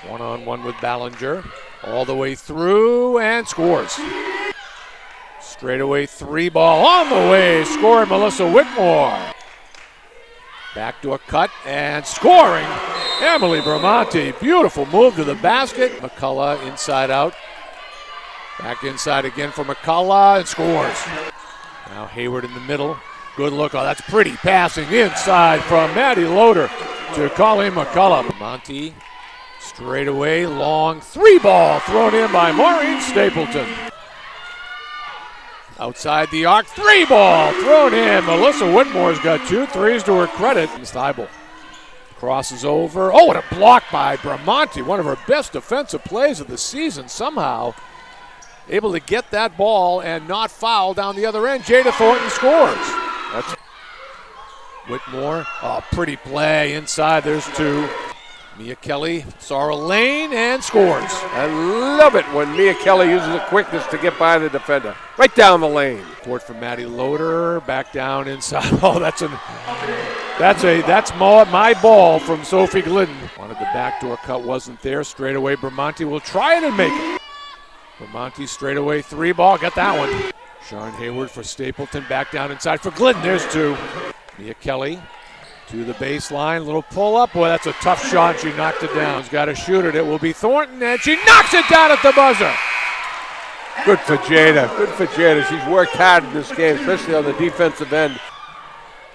One-on-one with Ballinger. All the way through and scores. Straightaway 3 ball on the way. Scoring Melissa Whitmore. Back to a cut and scoring. Emily Bramante. Beautiful move to the basket. McCullough inside out. Back inside again for McCullough and scores. Now Hayward in the middle. Good look. Oh, that's pretty passing inside from Maddie Loader to Colleen McCullough. Bramante straight away. Long 3 ball thrown in by Maureen Stapleton. Outside the arc, 3 ball thrown in. Melissa Whitmore's got 2 threes to her credit. Thibault crosses over. Oh, and a block by Bramante. One of her best defensive plays of the season. Somehow able to get that ball and not foul down the other end. Jada Thornton scores. That's Whitmore. Oh, pretty play inside. There's 2. Mia Kelly saw a lane and scores. I love it when Mia Kelly uses the quickness to get by the defender. Right down the lane. Court from Maddie Loader, back down inside. Oh, that's my ball from Sophie Glidden. Wanted the backdoor cut, wasn't there. Straight away, Bramante will try it and make it. Bramante straight away 3 ball, got that one. Sharon Hayward for Stapleton, back down inside for Glidden. There's 2. Mia Kelly to the baseline, little pull up. Boy, that's a tough shot. She knocked it down. She's got to shoot it. It will be Thornton, and she knocks it down at the buzzer. Good for Jada. Good for Jada. She's worked hard in this game, especially on the defensive end.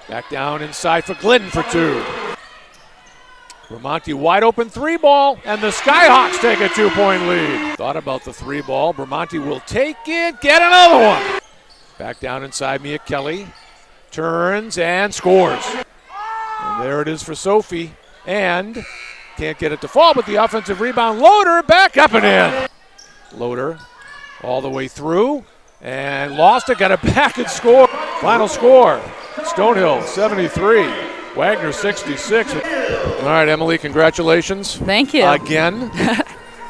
Back down inside for Glidden for 2. Bramante wide open 3 ball, and the Skyhawks take a 2-point lead. Thought about the 3 ball. Bramante will take it, get another one. Back down inside Mia Kelly. Turns and scores. And there it is for Sophie. And can't get it to fall, but the offensive rebound. Loader back up and in. Loader all the way through and lost it. Got it back and score. Final score, Stonehill 73, Wagner 66. All right, Emily, congratulations. Thank you. Again.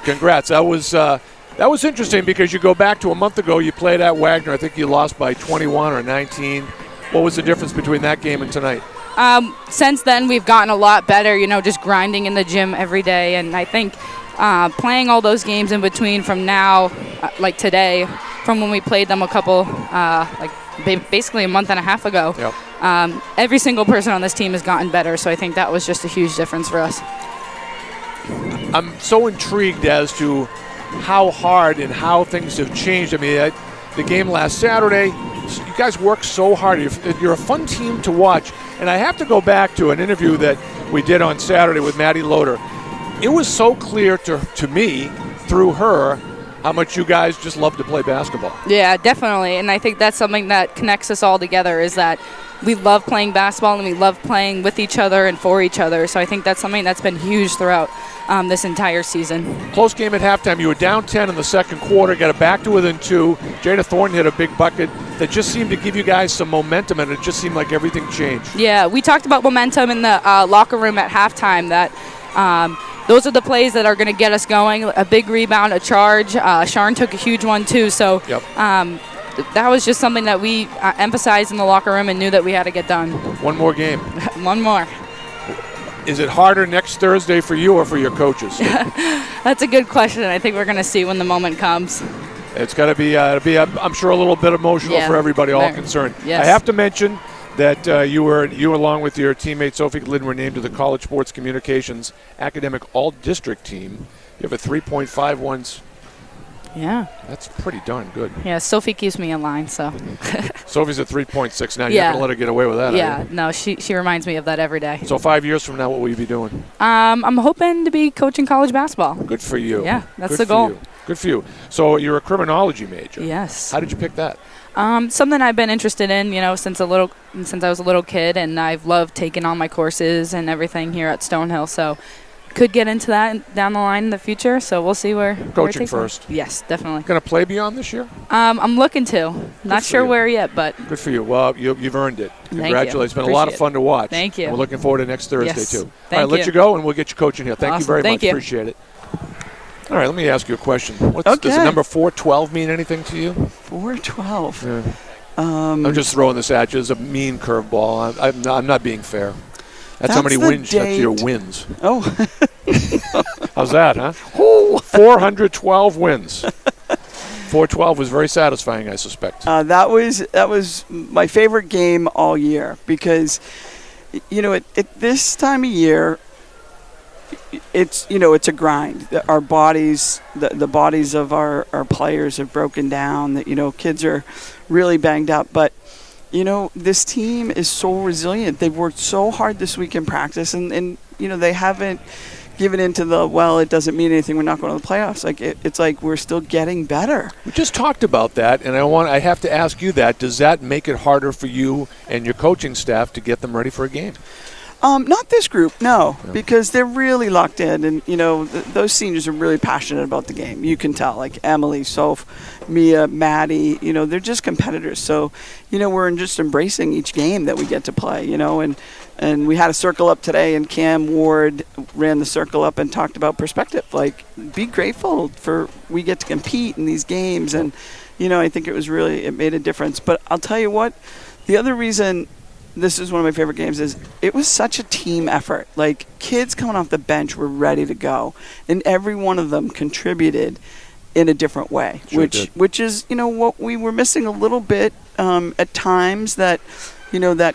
Congrats. That was interesting because you go back to a month ago, you played at Wagner. I think you lost by 21 or 19. What was the difference between that game and tonight? Since then, we've gotten a lot better, just grinding in the gym every day. And I think playing all those games in between from now, like today, from when we played them a couple, basically a month and a half ago, yep. Every single person on this team has gotten better. So I think that was just a huge difference for us. I'm so intrigued as to how hard and how things have changed. I mean, the game last Saturday, you guys work so hard. You're a fun team to watch. And I have to go back to an interview that we did on Saturday with Maddie Loader. It was so clear to me, through her, how much you guys just love to play basketball. Yeah, definitely. And I think that's something that connects us all together, is that we love playing basketball and we love playing with each other and for each other. So I think that's something that's been huge throughout this entire season. Close game at halftime. You were down 10 in the second quarter, got it back to within 2. Jada Thornton hit a big bucket that just seemed to give you guys some momentum, and it just seemed like everything changed. Yeah, we talked about momentum in the locker room at halftime, that those are the plays that are going to get us going. A big rebound, a charge. Sharon took a huge one too. So yep. That was just something that we emphasized in the locker room and knew that we had to get done. One more game. One more. Is it harder next Thursday for you or for your coaches? That's a good question. I think we're going to see when the moment comes. It's got to be, I'm sure, a little bit emotional for everybody, all concerned. Yes. I have to mention that you along with your teammate Sophie Glidden were named to the College Sports Communications Academic All-District Team. You have a 3.51. Yeah. That's pretty darn good. Yeah, Sophie keeps me in line, so. Sophie's at 3.6 now. You're not going to let her get away with that, yeah, no, she reminds me of that every day. So 5 years from now, what will you be doing? I'm hoping to be coaching college basketball. Good for you. Yeah, that's the goal. Good for you. So you're a criminology major. Yes. How did you pick that? Something I've been interested in, since I was a little kid, and I've loved taking on my courses and everything here at Stonehill. So could get into that down the line in the future. So we'll see where coaching first. Yes, definitely. Going to play beyond this year? I'm looking to. Not sure where yet, but good for you. Well, you've earned it. Congratulations. It's been a lot of fun to watch. Thank you. And we're looking forward to next Thursday too. All right, let you go, and we'll get you coaching here. Thank you very much. You. Appreciate it. All right, let me ask you a question. Does the number 412 mean anything to you? 412. Yeah. I'm just throwing this at you as a mean curveball. I'm not being fair. That's how many wins. That's your wins. Oh. How's that, huh? Oh. 412 wins. 412 was very satisfying, I suspect. That was my favorite game all year because, at this time of year, it's a grind. Our bodies, the bodies of our players have broken down. That kids are really banged up, but this team is so resilient. They've worked so hard this week in practice, and they haven't given into it doesn't mean anything. We're not going to the playoffs. It's like we're still getting better. We just talked about that, and I have to ask you that. Does that make it harder for you and your coaching staff to get them ready for a game? Not this group, no, because they're really locked in, and those seniors are really passionate about the game. You can tell, like Emily, Soph, Mia, Maddie. They're just competitors. So, we're just embracing each game that we get to play. And we had a circle up today, and Cam Ward ran the circle up and talked about perspective. Like, be grateful for we get to compete in these games, and I think it made a difference. But I'll tell you what, the other reason this is one of my favorite games is it was such a team effort. Like, kids coming off the bench were ready to go, and every one of them contributed in a different way, which is what we were missing a little bit at times. That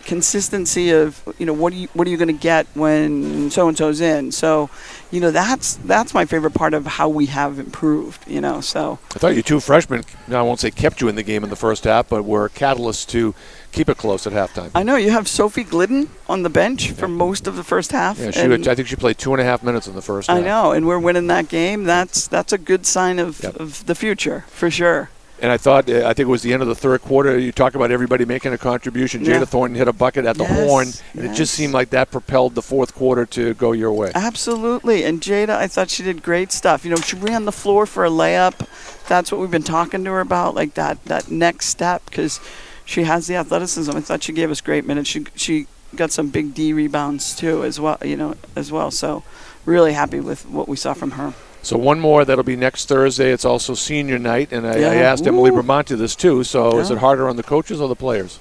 consistency of what are you going to get when so and so's in. So that's my favorite part of how we have improved. So I thought you two freshmen, I won't say kept you in the game in the first half, but were catalysts to keep it close at halftime. I know you have Sophie Glidden on the bench for most of the first half. Yeah, I think she played 2.5 minutes in the first half. I know, and we're winning that game. That's a good sign of the future for sure. And I think it was the end of the third quarter. You talk about everybody making a contribution. Jada Thornton hit a bucket at the horn, and it just seemed like that propelled the fourth quarter to go your way. Absolutely. And Jada, I thought she did great stuff. She ran the floor for a layup. That's what we've been talking to her about, like that next step, because she has the athleticism. I thought she gave us great minutes. She got some big D rebounds too, as well. So really happy with what we saw from her. So one more, that'll be next Thursday. It's also senior night, and I asked Emily Bramante this too. So is it harder on the coaches or the players?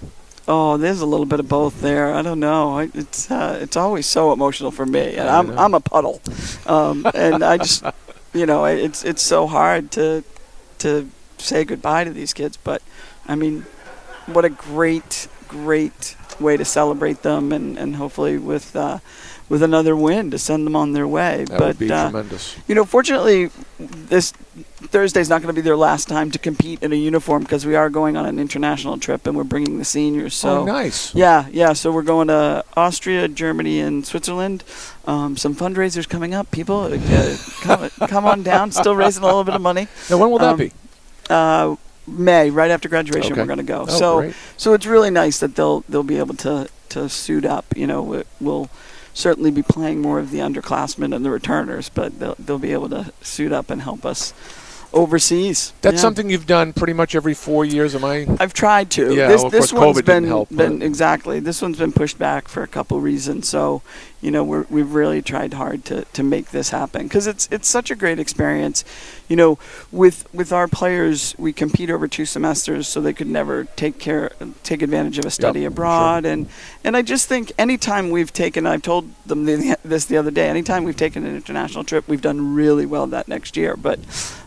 Oh, there's a little bit of both there. I don't know. It's always so emotional for me, and I'm a puddle, and I just it's so hard to say goodbye to these kids. But I mean, what a great way to celebrate them, and hopefully with another win to send them on their way. That would be tremendous. Fortunately, this Thursday's not going to be their last time to compete in a uniform because we are going on an international trip and we're bringing the seniors. So nice. Yeah. So we're going to Austria, Germany, and Switzerland. Some fundraisers coming up. People, come on down. Still raising a little bit of money. Now, when will that be? May, right after graduation, we're going to go. Great. So it's really nice that they'll be able to suit up. We'll certainly be playing more of the underclassmen and the returners, but they'll be able to suit up and help us overseas. That's something you've done pretty much every 4 years, am I? I've tried to. Yeah, this of course, one's COVID didn't help. Exactly. This one's been pushed back for a couple reasons. So, we've really tried hard to make this happen because it's such a great experience. With our players, we compete over 2 semesters, so they could never take advantage of a study abroad. Sure. And I just think anytime we've taken, I've told them this the other day, anytime we've taken an international trip, we've done really well that next year. But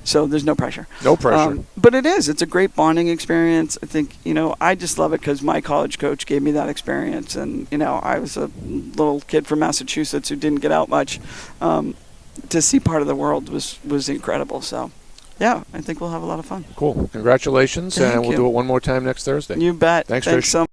so there's no pressure. No pressure. But it's a great bonding experience. I think, I just love it because my college coach gave me that experience. And, I was a little kid from Massachusetts who didn't get out much. To see part of the world was incredible. So, I think we'll have a lot of fun. Cool. Congratulations. Thank and we'll you. do it one more time next Thursday. You bet. Thanks so much.